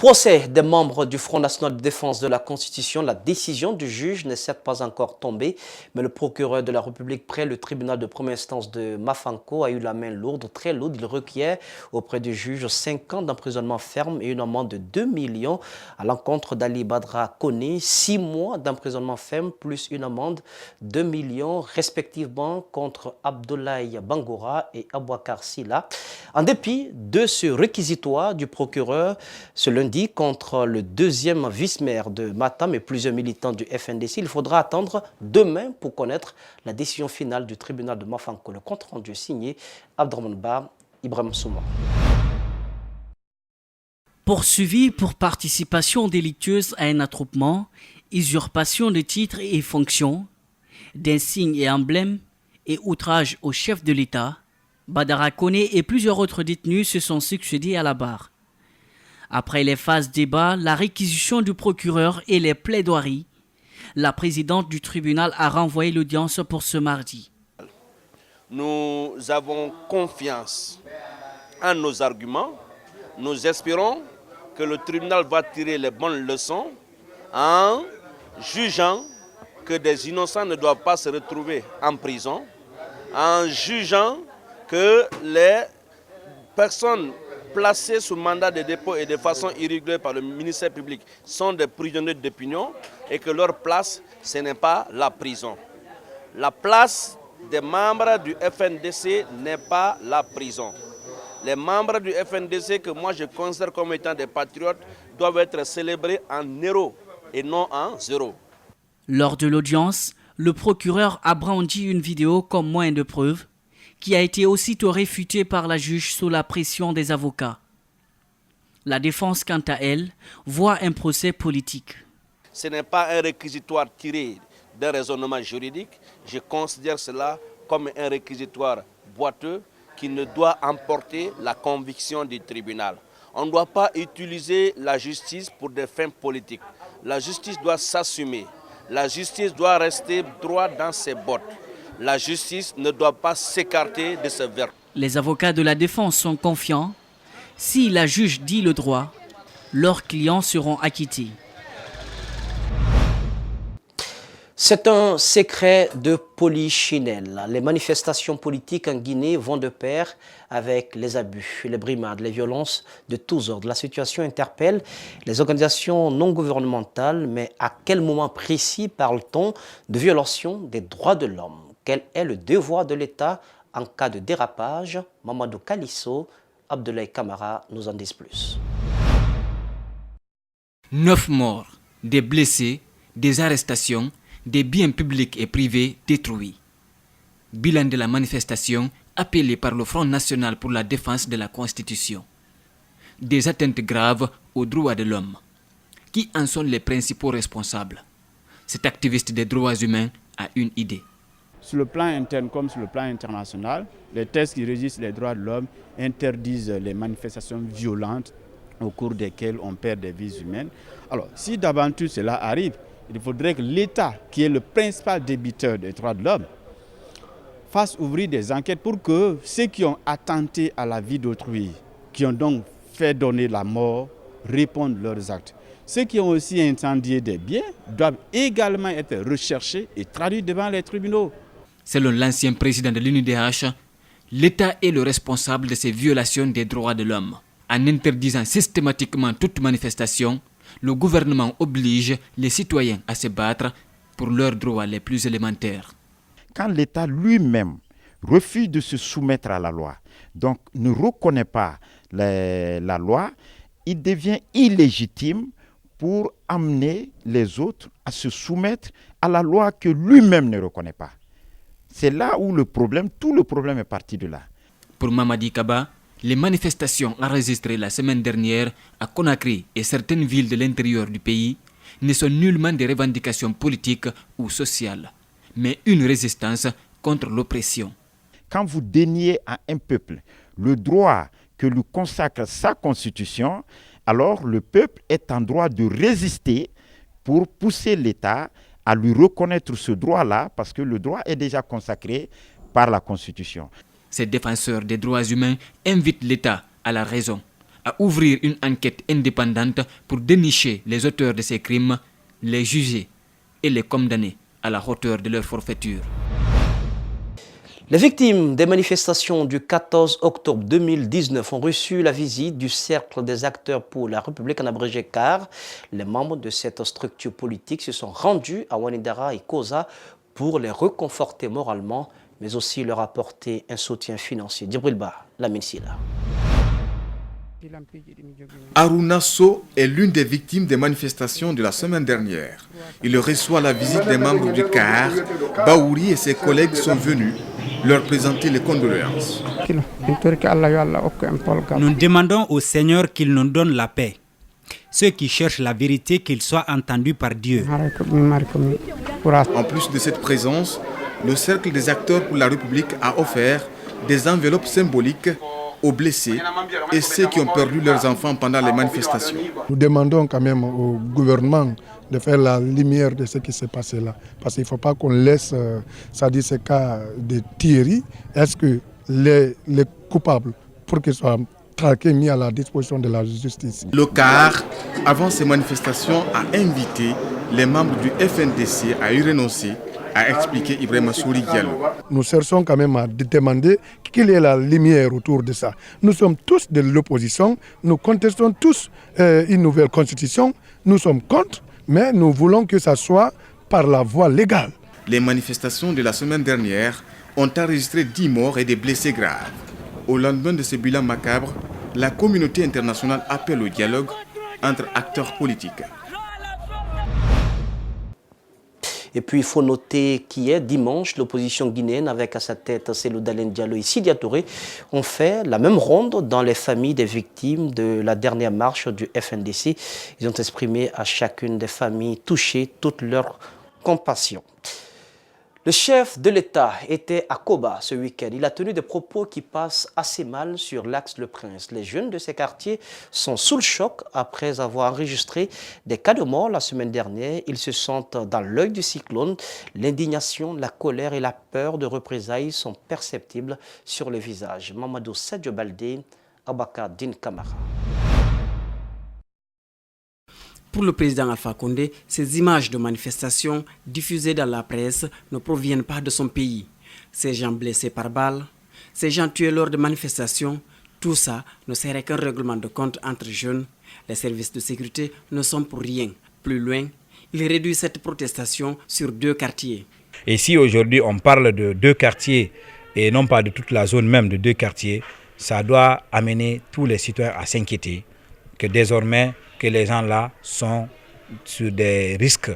Procès des membres du Front national de défense de la Constitution. La décision du juge n'est certes pas encore tombée, mais le procureur de la République près le tribunal de première instance de Mafanko a eu la main lourde, très lourde. Il requiert auprès du juge 5 ans d'emprisonnement ferme et une amende de 2 millions à l'encontre d'Ali Badra Koné, 6 mois d'emprisonnement ferme plus une amende de 2 millions respectivement contre Abdoulaye Bangoura et Abouakar Silla. En dépit de ce réquisitoire du procureur ce lundi contre le deuxième vice-maire de Matam et plusieurs militants du FNDC, il faudra attendre demain pour connaître la décision finale du tribunal de Mafanko. Le compte rendu signé Abdraman Ba, Ibrahim Souma. Poursuivi pour participation délictueuse à un attroupement, usurpation de titres et fonctions, d'insignes et emblèmes et outrage au chef de l'État, Badara Koné et plusieurs autres détenus se sont succédés à la barre. Après les phases débat, la réquisition du procureur et les plaidoiries, la présidente du tribunal a renvoyé l'audience pour ce mardi. Nous avons confiance en nos arguments. Nous espérons que le tribunal va tirer les bonnes leçons en jugeant que des innocents ne doivent pas se retrouver en prison, en jugeant que les personnes placés sous mandat de dépôt et de façon irrégulière par le ministère public sont des prisonniers d'opinion et que leur place, ce n'est pas la prison. La place des membres du FNDC n'est pas la prison. Les membres du FNDC que moi je considère comme étant des patriotes doivent être célébrés en héros et non en zéro. Lors de l'audience, le procureur a brandi une vidéo comme moyen de preuve qui a été aussitôt réfutée par la juge sous la pression des avocats. La défense, quant à elle, voit un procès politique. Ce n'est pas un réquisitoire tiré d'un raisonnement juridique. Je considère cela comme un réquisitoire boiteux qui ne doit emporter la conviction du tribunal. On ne doit pas utiliser la justice pour des fins politiques. La justice doit s'assumer. La justice doit rester droit dans ses bottes. La justice ne doit pas s'écarter de ce verbe. Les avocats de la défense sont confiants. Si la juge dit le droit, leurs clients seront acquittés. C'est un secret de polichinelle. Les manifestations politiques en Guinée vont de pair avec les abus, les brimades, les violences de tous ordres. La situation interpelle les organisations non gouvernementales, mais à quel moment précis parle-t-on de violation des droits de l'homme? Quel est le devoir de l'État en cas de dérapage? Mamadou Kalisso, Abdoulaye Kamara nous en disent plus. 9 morts, des blessés, des arrestations, des biens publics et privés détruits. Bilan de la manifestation appelée par le Front national pour la défense de la Constitution. Des atteintes graves aux droits de l'homme. Qui en sont les principaux responsables? Cet activiste des droits humains a une idée. Sur le plan interne comme sur le plan international, les textes qui régissent les droits de l'homme interdisent les manifestations violentes au cours desquelles on perd des vies humaines. Alors, si d'aventure cela arrive, il faudrait que l'État, qui est le principal débiteur des droits de l'homme, fasse ouvrir des enquêtes pour que ceux qui ont attenté à la vie d'autrui, qui ont donc fait donner la mort, répondent leurs actes. Ceux qui ont aussi incendié des biens doivent également être recherchés et traduits devant les tribunaux. Selon l'ancien président de l'UNIDH, l'État est le responsable de ces violations des droits de l'homme. En interdisant systématiquement toute manifestation, le gouvernement oblige les citoyens à se battre pour leurs droits les plus élémentaires. Quand l'État lui-même refuse de se soumettre à la loi, donc ne reconnaît pas la loi, il devient illégitime pour amener les autres à se soumettre à la loi que lui-même ne reconnaît pas. C'est là où tout le problème est parti de là. Pour Mamadi Kaba, les manifestations enregistrées la semaine dernière à Conakry et certaines villes de l'intérieur du pays ne sont nullement des revendications politiques ou sociales, mais une résistance contre l'oppression. Quand vous déniez à un peuple le droit que lui consacre sa constitution, alors le peuple est en droit de résister pour pousser l'État à lui reconnaître ce droit-là, parce que le droit est déjà consacré par la Constitution. Ces défenseurs des droits humains invitent l'État à la raison, à ouvrir une enquête indépendante pour dénicher les auteurs de ces crimes, les juger et les condamner à la hauteur de leur forfaiture. Les victimes des manifestations du 14 octobre 2019 ont reçu la visite du Cercle des acteurs pour la République en abrégé CAR. Les membres de cette structure politique se sont rendus à Ouanidara et Koza pour les réconforter moralement, mais aussi leur apporter un soutien financier. Djibril Ba, Lamine Silla. Aruna So est l'une des victimes des manifestations de la semaine dernière. Il reçoit la visite des membres du CAR. Baouri et ses collègues sont venus leur présenter les condoléances. Nous demandons au Seigneur qu'il nous donne la paix. Ceux qui cherchent la vérité, qu'ils soient entendus par Dieu. En plus de cette présence, le Cercle des acteurs pour la République a offert des enveloppes symboliques aux blessés et ceux qui ont perdu leurs enfants pendant les manifestations. Nous demandons quand même au gouvernement de faire la lumière de ce qui s'est passé là. Parce qu'il ne faut pas qu'on laisse, ces cas de tuerie. Est-ce que les coupables, pour qu'ils soient traqués, mis à la disposition de la justice. Le CAR, avant ces manifestations, a invité les membres du FNDC à y renoncer, a expliqué Ibrahima Souri Diallo. Nous cherchons quand même à demander qu'il y ait la lumière autour de ça. Nous sommes tous de l'opposition, nous contestons tous une nouvelle constitution, nous sommes contre, mais nous voulons que ça soit par la voie légale. Les manifestations de la semaine dernière ont enregistré 10 morts et des blessés graves. Au lendemain de ce bilan macabre, la communauté internationale appelle au dialogue entre acteurs politiques. Et puis, il faut noter qu'hier, dimanche, l'opposition guinéenne, avec à sa tête Cellou Dalein Diallo et Sidi Touré, ont fait la même ronde dans les familles des victimes de la dernière marche du FNDC. Ils ont exprimé à chacune des familles touchées toute leur compassion. Le chef de l'État était à Koba ce week-end. Il a tenu des propos qui passent assez mal sur l'axe Le Prince. Les jeunes de ces quartiers sont sous le choc après avoir enregistré des cas de mort la semaine dernière. Ils se sentent dans l'œil du cyclone. L'indignation, la colère et la peur de représailles sont perceptibles sur le visage. Mamadou Sadio Baldé, Abaka Din Kamara. Pour le président Alpha Condé, ces images de manifestations diffusées dans la presse ne proviennent pas de son pays. Ces gens blessés par balles, ces gens tués lors de manifestations, tout ça ne serait qu'un règlement de compte entre jeunes. Les services de sécurité ne sont pour rien. Plus loin, il réduit cette protestation sur 2 quartiers. Et si aujourd'hui on parle de 2 quartiers et non pas de toute la zone même de 2 quartiers, ça doit amener tous les citoyens à s'inquiéter que désormais que les gens-là sont sur des risques,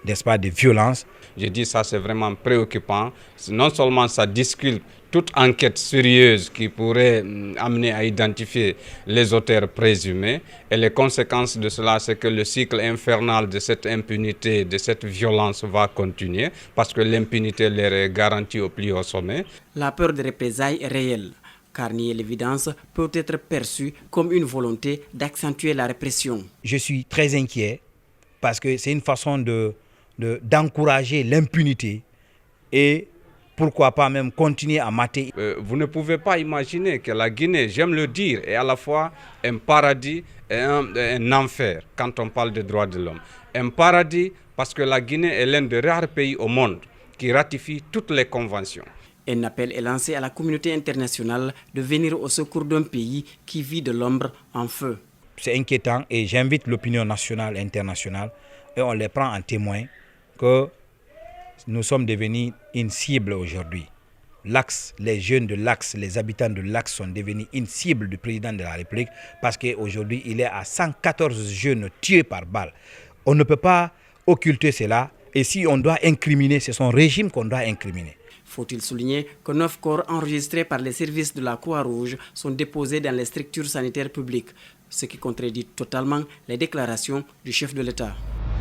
n'est-ce pas, de violence. Je dis ça, c'est vraiment préoccupant. Non seulement ça discute toute enquête sérieuse qui pourrait amener à identifier les auteurs présumés. Et les conséquences de cela, c'est que le cycle infernal de cette impunité, de cette violence va continuer parce que l'impunité leur est garantie au plus haut sommet. La peur des représailles est réelle, car nier l'évidence peut être perçu comme une volonté d'accentuer la répression. Je suis très inquiet parce que c'est une façon d'encourager l'impunité et pourquoi pas même continuer à mater. Vous ne pouvez pas imaginer que la Guinée, j'aime le dire, est à la fois un paradis et un enfer quand on parle des droits de l'homme. Un paradis parce que la Guinée est l'un des rares pays au monde qui ratifie toutes les conventions. Un appel est lancé à la communauté internationale de venir au secours d'un pays qui vit de l'ombre en feu. C'est inquiétant et j'invite l'opinion nationale et internationale et on les prend en témoin que nous sommes devenus une cible aujourd'hui. L'Axe, les jeunes de l'Axe, les habitants de l'Axe sont devenus une cible du président de la République parce qu'aujourd'hui il est à 114 jeunes tués par balle. On ne peut pas occulter cela et si on doit incriminer, c'est son régime qu'on doit incriminer. Faut-il souligner que 9 corps enregistrés par les services de la Croix-Rouge sont déposés dans les structures sanitaires publiques, ce qui contredit totalement les déclarations du chef de l'État.